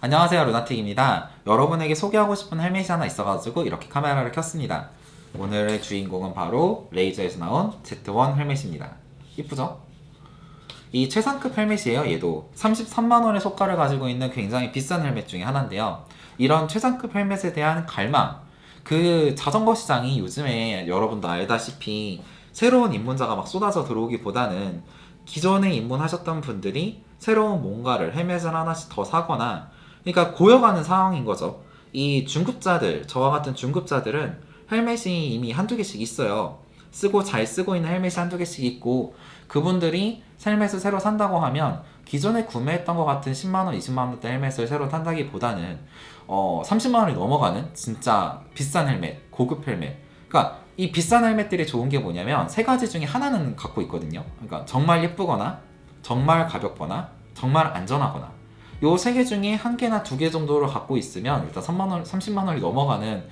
안녕하세요, 루나틱입니다. 여러분에게 소개하고 싶은 헬멧이 하나 있어가지고 이렇게 카메라를 켰습니다. 오늘의 주인공은 바로 레이저에서 나온 Z1 헬멧입니다. 이쁘죠? 이 최상급 헬멧이에요. 얘도 33만원의 속가를 가지고 있는 굉장히 비싼 헬멧 중에 하나인데요. 이런 최상급 헬멧에 대한 갈망, 그 자전거 시장이 요즘에 여러분도 알다시피 새로운 입문자가 막 쏟아져 들어오기보다는 기존에 입문하셨던 분들이 새로운 뭔가를 헬멧을 하나씩 더 사거나, 그러니까 고여가는 상황인 거죠. 이 중급자들, 저와 같은 중급자들은 헬멧이 이미 한두 개씩 있어요. 잘 쓰고 있는 헬멧이 한두 개씩 있고, 그분들이 헬멧을 새로 산다고 하면 기존에 구매했던 것 같은 10만원, 20만원대 헬멧을 새로 산다기보다는 30만원이 넘어가는 진짜 비싼 헬멧, 고급 헬멧. 그러니까 이 비싼 헬멧들이 좋은 게 뭐냐면 세 가지 중에 하나는 갖고 있거든요. 그러니까 정말 예쁘거나, 정말 가볍거나, 정말 안전하거나. 요 세 개 중에 한 개나 두 개 정도를 갖고 있으면 일단 3만원, 30만원이 넘어가는,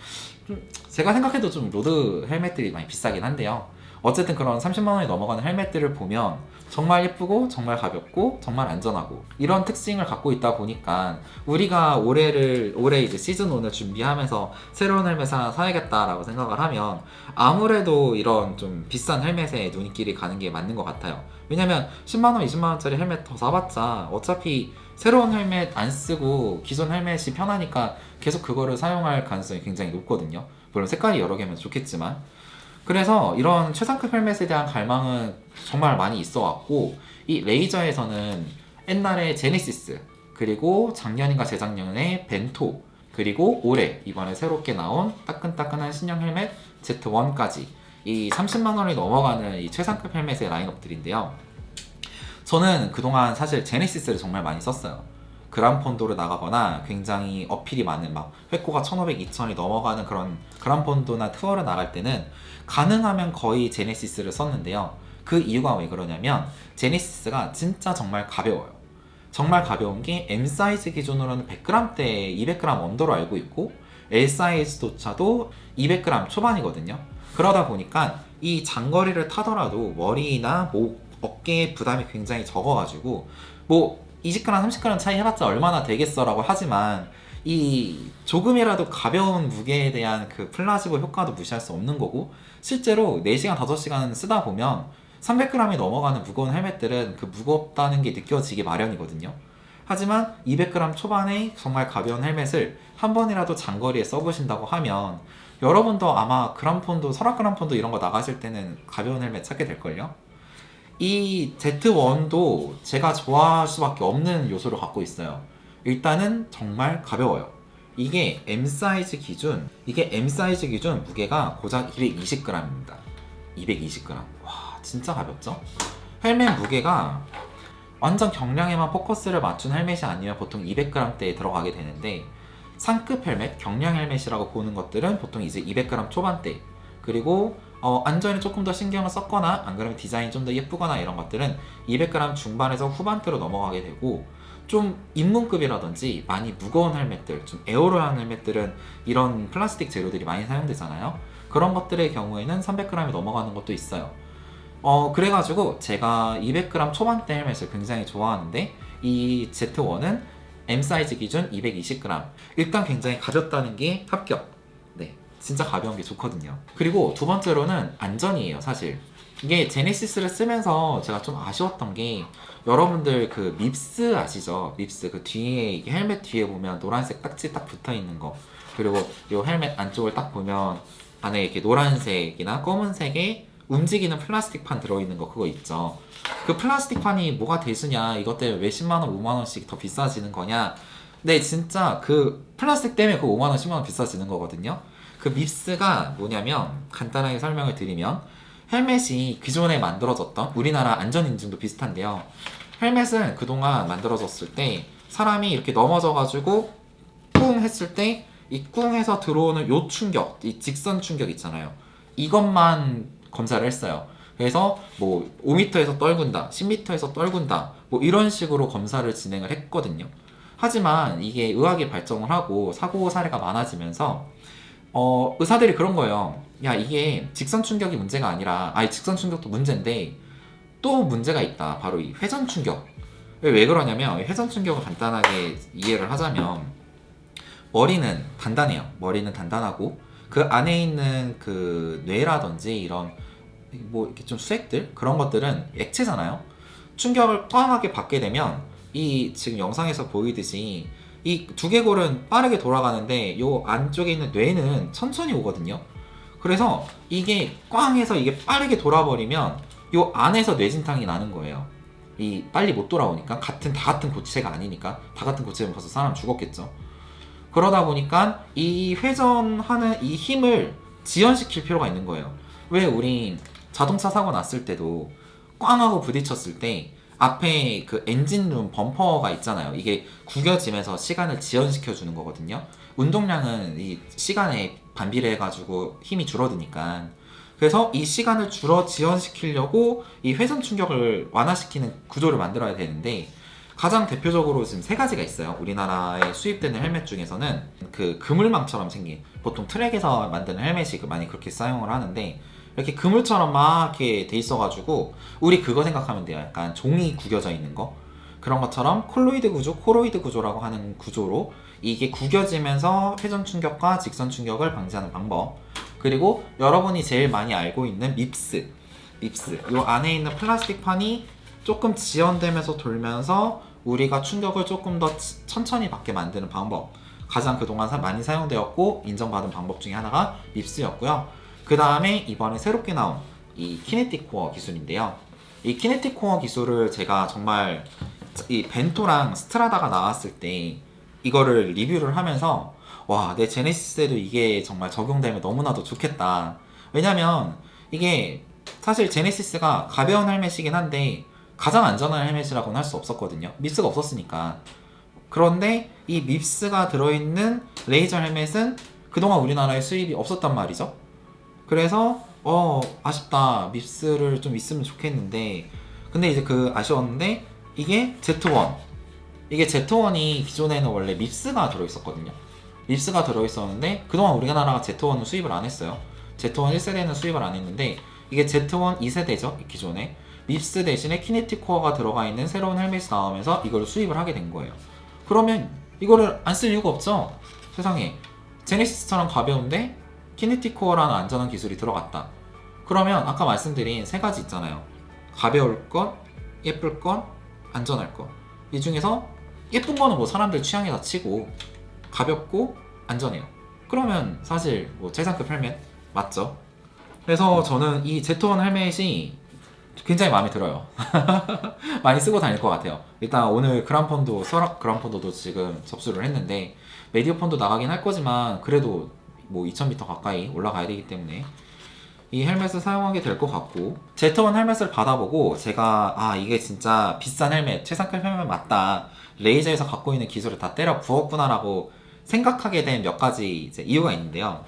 제가 생각해도 좀 로드 헬멧들이 많이 비싸긴 한데요. 어쨌든 그런 30만원이 넘어가는 헬멧들을 보면 정말 예쁘고 정말 가볍고 정말 안전하고 이런 특징을 갖고 있다 보니까 우리가 올해 이제 시즌 1을 준비하면서 새로운 헬멧 하나 사야겠다라고 생각을 하면 아무래도 이런 좀 비싼 헬멧에 눈길이 가는 게 맞는 것 같아요. 왜냐면 10만원, 20만원짜리 헬멧 더 사봤자 어차피 새로운 헬멧 안 쓰고 기존 헬멧이 편하니까 계속 그거를 사용할 가능성이 굉장히 높거든요. 물론 색깔이 여러 개면 좋겠지만. 그래서 이런 최상급 헬멧에 대한 갈망은 정말 많이 있어 왔고, 이 레이저에서는 옛날에 제네시스, 그리고 작년인가 재작년에 벤토, 그리고 올해 이번에 새롭게 나온 따끈따끈한 신형 헬멧 Z1까지 이 30만원이 넘어가는 이 최상급 헬멧의 라인업들인데요. 저는 그동안 사실 제네시스를 정말 많이 썼어요. 그란폰도를 나가거나 굉장히 어필이 많은 막 회고가 1500, 2000이 넘어가는 그런 그란폰도나 투어를 나갈 때는 가능하면 거의 제네시스를 썼는데요. 그 이유가 왜 그러냐면 제네시스가 진짜 정말 가벼워요. 정말 가벼운 게 M 사이즈 기준으로는 100g대 200g 언더로 알고 있고 L 사이즈조차도 200g 초반이거든요. 그러다 보니까 이 장거리를 타더라도 머리나 목, 어깨에 부담이 굉장히 적어가지고 뭐 20g, 30g 차이 해봤자 얼마나 되겠어 라고 하지만 이 조금이라도 가벼운 무게에 대한 그 플라시보 효과도 무시할 수 없는 거고, 실제로 4시간, 5시간 쓰다 보면 300g이 넘어가는 무거운 헬멧들은 그 무겁다는 게 느껴지기 마련이거든요. 하지만 200g 초반의 정말 가벼운 헬멧을 한 번이라도 장거리에 써보신다고 하면 여러분도 아마 그란폰도, 설악 그란폰도 이런 거 나가실 때는 가벼운 헬멧 찾게 될걸요? 이 Z1도 제가 좋아할 수밖에 없는 요소를 갖고 있어요. 일단은 정말 가벼워요. 이게 M 사이즈 기준 무게가 고작 220g입니다. 220g. 와, 진짜 가볍죠? 헬멧 무게가 완전 경량에만 포커스를 맞춘 헬멧이 아니면 보통 200g대에 들어가게 되는데, 상급 헬멧, 경량 헬멧이라고 보는 것들은 보통 이제 200g 초반대, 그리고 안전에 조금 더 신경을 썼거나 안 그러면 디자인이 좀 더 예쁘거나 이런 것들은 200g 중반에서 후반대로 넘어가게 되고, 좀 입문급이라든지 많이 무거운 헬멧들, 좀 에어로한 헬멧들은 이런 플라스틱 재료들이 많이 사용되잖아요. 그런 것들의 경우에는 300g이 넘어가는 것도 있어요. 그래가지고 제가 200g 초반대 헬멧을 굉장히 좋아하는데, 이 Z1은 M 사이즈 기준 220g. 일단 굉장히 가볍다는 게 합격. 네, 진짜 가벼운 게 좋거든요. 그리고 두 번째로는 안전이에요, 사실. 이게 제네시스를 쓰면서 제가 좀 아쉬웠던 게, 여러분들 그 밉스 아시죠? 밉스 그 뒤에, 이게 헬멧 뒤에 보면 노란색 딱지 딱 붙어 있는 거, 그리고 이 헬멧 안쪽을 딱 보면 안에 이렇게 노란색이나 검은색의 움직이는 플라스틱 판 들어있는 거, 그거 있죠. 그 플라스틱 판이 뭐가 대수냐, 이것 때문에 왜 10만원, 5만원씩 더 비싸지는 거냐. 네, 진짜 그 플라스틱 때문에 그 5만원, 10만원 비싸지는 거거든요. 그 밉스가 뭐냐면, 간단하게 설명을 드리면, 헬멧이 기존에 만들어졌던, 우리나라 안전인증도 비슷한데요. 헬멧은 그동안 만들어졌을 때 사람이 이렇게 넘어져가지고 꿍 했을 때 이 꿍 해서 들어오는 요 충격, 이 직선 충격 있잖아요. 이것만 검사를 했어요. 그래서 뭐 5m에서 떨군다, 10m에서 떨군다, 뭐 이런 식으로 검사를 진행을 했거든요. 하지만 이게 의학이 발전을 하고 사고 사례가 많아지면서 의사들이 그런 거예요. 야, 이게 직선 충격이 문제가 아니라, 직선 충격도 문제인데 또 문제가 있다. 바로 이 회전 충격. 왜 그러냐면 회전 충격을 간단하게 이해를 하자면 머리는 단단해요. 머리는 단단하고 그 안에 있는 그 뇌라든지 이런 뭐 이렇게 좀 수액들 그런 것들은 액체잖아요. 충격을 꽝하게 받게 되면 이 지금 영상에서 보이듯이 이 두개골은 빠르게 돌아가는데 요 안쪽에 있는 뇌는 천천히 오거든요. 그래서 이게 꽝 해서 이게 빠르게 돌아버리면 요 안에서 뇌진탕이 나는 거예요. 이 빨리 못 돌아오니까 다 같은 고체가 아니니까 다 같은 고체면 벌써 사람 죽었겠죠. 그러다 보니까 이 회전하는 이 힘을 지연시킬 필요가 있는 거예요. 왜 우리 자동차 사고 났을 때도 꽝 하고 부딪혔을 때 앞에 그 엔진룸 범퍼가 있잖아요. 이게 구겨지면서 시간을 지연시켜 주는 거거든요. 운동량은 이 시간에 반비례해 가지고 힘이 줄어드니까. 그래서 이 시간을 지연시키려고 이 회전 충격을 완화시키는 구조를 만들어야 되는데 가장 대표적으로 지금 세 가지가 있어요. 우리나라에 수입되는 헬멧 중에서는 그 그물망처럼 생긴, 보통 트랙에서 만드는 헬멧이 많이 그렇게 사용을 하는데 이렇게 그물처럼 막 이렇게 돼 있어가지고 우리 그거 생각하면 돼요. 약간 종이 구겨져 있는 거, 그런 것처럼 코로이드 구조라고 하는 구조로 이게 구겨지면서 회전 충격과 직선 충격을 방지하는 방법. 그리고 여러분이 제일 많이 알고 있는 밉스 요 안에 있는 플라스틱 판이 조금 지연되면서 돌면서 우리가 충격을 조금 더 천천히 받게 만드는 방법, 가장 그동안 많이 사용되었고 인정받은 방법 중에 하나가 밉스였고요. 그 다음에 이번에 새롭게 나온 이 키네틱 코어 기술인데요. 이 키네틱 코어 기술을 제가 정말 이 벤토랑 스트라다가 나왔을 때 이거를 리뷰를 하면서 와, 내 제네시스에도 이게 정말 적용되면 너무나도 좋겠다. 왜냐면 이게 사실 제네시스가 가벼운 헬멧이긴 한데 가장 안전한 헬멧이라고는 할 수 없었거든요. 밉스가 없었으니까. 그런데 이 밉스가 들어있는 레이저 헬멧은 그동안 우리나라에 수입이 없었단 말이죠. 그래서 아쉽다, 밉스를 좀 있으면 좋겠는데, 근데 이제 그 아쉬웠는데 이게 Z1이 기존에는 원래 밉스가 들어있었거든요. 밉스가 들어있었는데 그동안 우리나라가 Z1은 수입을 안 했어요. Z1 1세대는 수입을 안 했는데 이게 Z1 2세대죠. 기존에 밉스 대신에 키네틱 코어가 들어가 있는 새로운 헬멧이 나오면서 이걸 수입을 하게 된 거예요. 그러면 이거를 안 쓸 이유가 없죠. 세상에. 제네시스처럼 가벼운데 키네틱 코어라는 안전한 기술이 들어갔다. 그러면 아까 말씀드린 세 가지 있잖아요. 가벼울 것, 예쁠 것, 안전할 것. 이 중에서 예쁜 거는 뭐 사람들 취향에 다 치고 가볍고 안전해요. 그러면 사실 뭐 최상급 헬멧 맞죠? 그래서 저는 이 Z1 헬멧이 굉장히 마음에 들어요. 많이 쓰고 다닐 것 같아요. 일단 오늘 그란폰도, 서랍 그란폰도도 지금 접수를 했는데 메디어폰도 나가긴 할 거지만 그래도 뭐 2000m 가까이 올라가야 되기 때문에 이 헬멧을 사용하게 될 것 같고, Z1 헬멧을 받아보고 제가 이게 진짜 비싼 헬멧, 최상급 헬멧 맞다, 레이저에서 갖고 있는 기술을 다 때려 부었구나 라고 생각하게 된 몇 가지 이제 이유가 있는데요.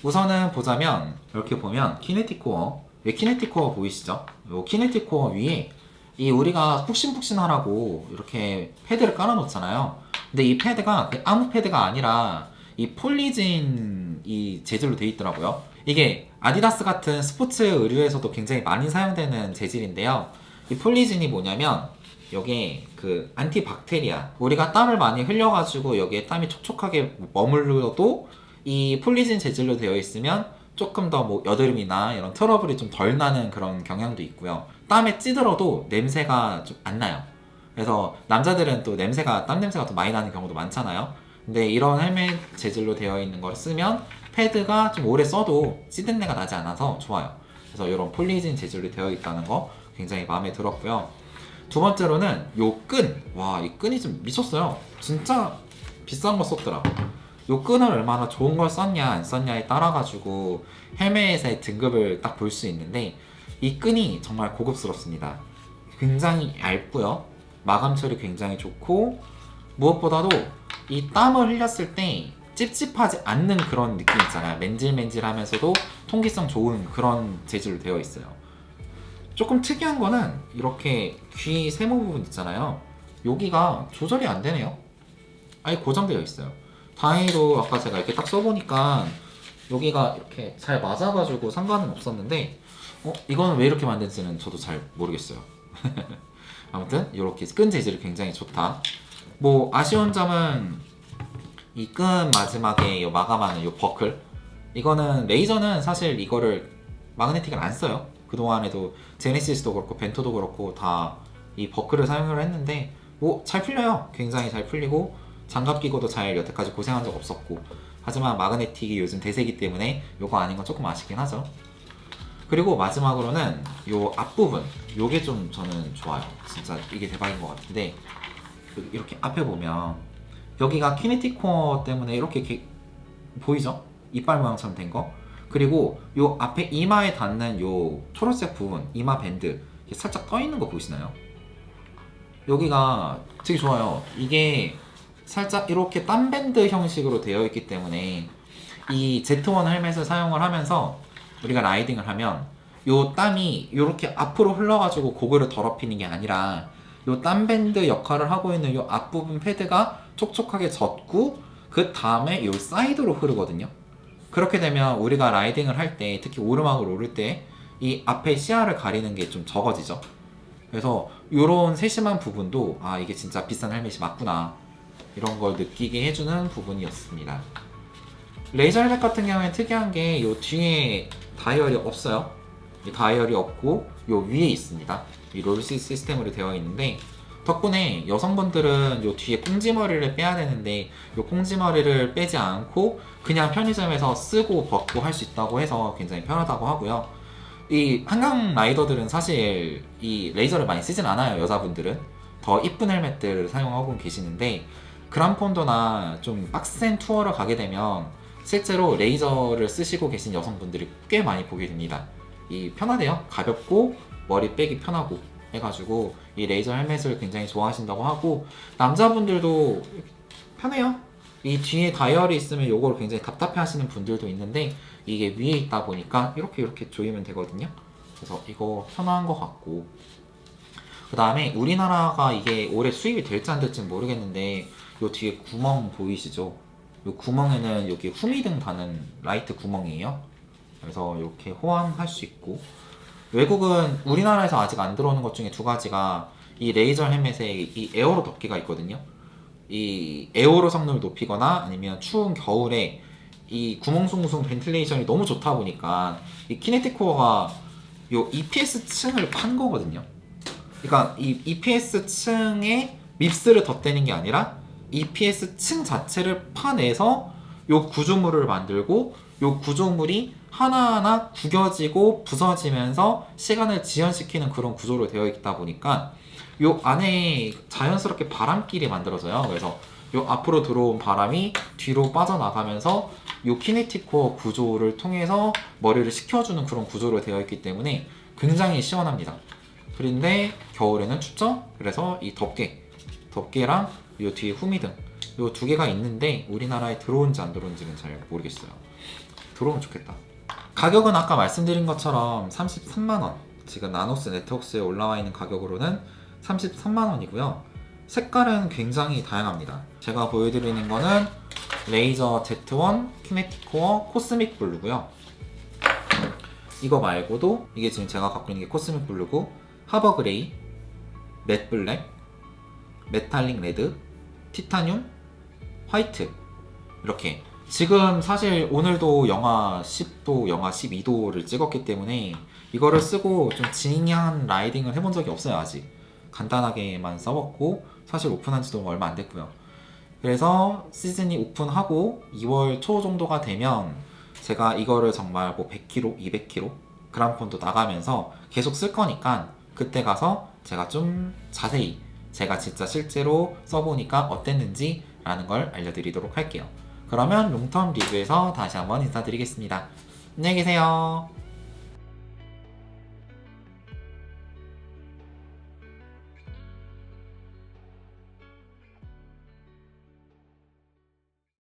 우선은 보자면 이렇게 보면 키네틱 코어, 키네틱 코어 보이시죠? 이 키네틱 코어 위에 이 우리가 푹신푹신하라고 이렇게 패드를 깔아 놓잖아요. 근데 이 패드가 아무 패드가 아니라 이 폴리진 이 재질로 되어 있더라고요. 이게 아디다스 같은 스포츠 의류에서도 굉장히 많이 사용되는 재질인데요. 이 폴리진이 뭐냐면 여기에 그 안티박테리아, 우리가 땀을 많이 흘려가지고 여기에 땀이 촉촉하게 머물러도 이 폴리진 재질로 되어 있으면 조금 더 뭐 여드름이나 이런 트러블이 좀 덜 나는 그런 경향도 있고요. 땀에 찌들어도 냄새가 좀 안 나요. 그래서 남자들은 또 땀 냄새가 더 많이 나는 경우도 많잖아요. 근데 이런 헬멧 재질로 되어 있는 걸 쓰면 패드가 좀 오래 써도 찌든내가 나지 않아서 좋아요. 그래서 이런 폴리진 재질로 되어 있다는 거 굉장히 마음에 들었고요. 두 번째로는 요 끈, 이 끈이 좀 미쳤어요. 진짜 비싼 거 썼더라. 요 끈을 얼마나 좋은 걸 썼냐 안 썼냐에 따라 가지고 헬멧의 등급을 딱 볼 수 있는데 이 끈이 정말 고급스럽습니다. 굉장히 얇고요, 마감 처리 굉장히 좋고, 무엇보다도 이 땀을 흘렸을 때 찝찝하지 않는 그런 느낌 있잖아요. 맨질맨질하면서도 통기성 좋은 그런 재질로 되어 있어요. 조금 특이한 거는 이렇게 귀 세모 부분 있잖아요. 여기가 조절이 안 되네요. 아예 고정되어 있어요. 다행히도 아까 제가 이렇게 딱 써보니까 여기가 이렇게 잘 맞아가지고 상관은 없었는데 이거는 왜 이렇게 만든지는 저도 잘 모르겠어요. 아무튼 이렇게 끈 재질이 굉장히 좋다. 뭐 아쉬운 점은 이 끈 마지막에 이 마감하는 이 버클, 이거는 레이저는 사실 이거를 마그네틱을 안 써요. 그동안에도 제네시스도 그렇고 벤토도 그렇고 다 이 버클을 사용을 했는데 뭐 잘 풀려요. 굉장히 잘 풀리고 장갑 끼고도 잘 여태까지 고생한 적 없었고, 하지만 마그네틱이 요즘 대세기 때문에 요거 아닌 건 조금 아쉽긴 하죠. 그리고 마지막으로는 요 앞부분, 요게 좀 저는 좋아요. 진짜 이게 대박인 것 같은데, 이렇게 앞에 보면 여기가 키네틱 코어 때문에 이렇게 보이죠? 이빨 모양처럼 된 거. 그리고 요 앞에 이마에 닿는 요 초록색 부분, 이마 밴드 살짝 떠 있는 거 보이시나요? 여기가 되게 좋아요. 이게 살짝 이렇게 땀 밴드 형식으로 되어 있기 때문에 이 Z1 헬멧을 사용을 하면서 우리가 라이딩을 하면 요 땀이 이렇게 앞으로 흘러가지고 고글을 더럽히는 게 아니라 요 땀 밴드 역할을 하고 있는 요 앞부분 패드가 촉촉하게 젖고 그 다음에 요 사이드로 흐르거든요. 그렇게 되면 우리가 라이딩을 할 때, 특히 오르막을 오를 때 이 앞에 시야를 가리는 게 좀 적어지죠. 그래서 이런 세심한 부분도 아, 이게 진짜 비싼 헬멧이 맞구나, 이런 걸 느끼게 해주는 부분이었습니다. 레이저 헬멧 같은 경우에 특이한 게 이 뒤에 다이얼이 없어요. 이 다이얼이 없고 이 위에 있습니다. 이 롤 시스템으로 되어 있는데, 덕분에 여성분들은 이 뒤에 꽁지머리를 빼야 되는데 이 꽁지머리를 빼지 않고 그냥 편의점에서 쓰고 벗고 할 수 있다고 해서 굉장히 편하다고 하고요. 이 한강 라이더들은 사실 이 레이저를 많이 쓰진 않아요. 여자분들은 더 이쁜 헬멧들을 사용하고 계시는데, 그란폰도나 좀 빡센 투어를 가게 되면 실제로 레이저를 쓰시고 계신 여성분들이 꽤 많이 보게 됩니다. 이 편하대요. 가볍고 머리 빼기 편하고 해가지고 이 레이저 헬멧을 굉장히 좋아하신다고 하고, 남자분들도 편해요. 이 뒤에 다이얼이 있으면 요걸 굉장히 답답해 하시는 분들도 있는데, 이게 위에 있다 보니까 이렇게 조이면 되거든요. 그래서 이거 편한 것 같고, 그 다음에 우리나라가 이게 올해 수입이 될지 안 될지 모르겠는데 요 뒤에 구멍 보이시죠? 요 구멍에는 여기 후미등 다는 라이트 구멍이에요. 그래서 이렇게 호환할 수 있고, 외국은 우리나라에서 아직 안 들어오는 것 중에 두 가지가 이 레이저 헬멧에 이 에어로 덮개가 있거든요. 이 에어로 성능을 높이거나 아니면 추운 겨울에 이 구멍숭숭 벤틸레이션이 너무 좋다 보니까 이 키네틱 코어가 요 EPS 층을 판 거거든요. 그러니까 이 EPS 층에 밉스를 덧대는 게 아니라 EPS 층 자체를 파내서 요 구조물을 만들고, 요 구조물이 하나하나 구겨지고 부서지면서 시간을 지연시키는 그런 구조로 되어 있다 보니까 요 안에 자연스럽게 바람길이 만들어져요. 그래서 요 앞으로 들어온 바람이 뒤로 빠져나가면서 요 키네틱 코어 구조를 통해서 머리를 식혀주는 그런 구조로 되어 있기 때문에 굉장히 시원합니다. 그런데 겨울에는 춥죠? 그래서 이 덮개랑 요 뒤에 후미등, 요 두 개가 있는데 우리나라에 들어온지 안 들어온지는 잘 모르겠어요. 들어오면 좋겠다. 가격은 아까 말씀드린 것처럼 33만원, 지금 나노스 네트웍스에 올라와 있는 가격으로는 33만원이고요. 색깔은 굉장히 다양합니다. 제가 보여드리는 거는 레이저 Z1 키네틱 코어 코스믹 블루고요. 이거 말고도 이게 지금 제가 갖고 있는 게 코스믹 블루고, 하버 그레이, 맷 블랙, 메탈릭 레드, 티타늄, 화이트, 이렇게. 지금 사실 오늘도 영하 10도, 영하 12도를 찍었기 때문에 이거를 쓰고 좀 징한 라이딩을 해본 적이 없어요. 아직 간단하게만 써봤고, 사실 오픈한 지도 얼마 안 됐고요. 그래서 시즌이 오픈하고 2월 초 정도가 되면 제가 이거를 정말 뭐 100km, 200km 그란폰도 나가면서 계속 쓸 거니까 그때 가서 제가 좀 자세히 제가 진짜 실제로 써보니까 어땠는지 라는 걸 알려드리도록 할게요. 그러면 롱텀 리뷰에서 다시 한번 인사드리겠습니다. 안녕히 계세요.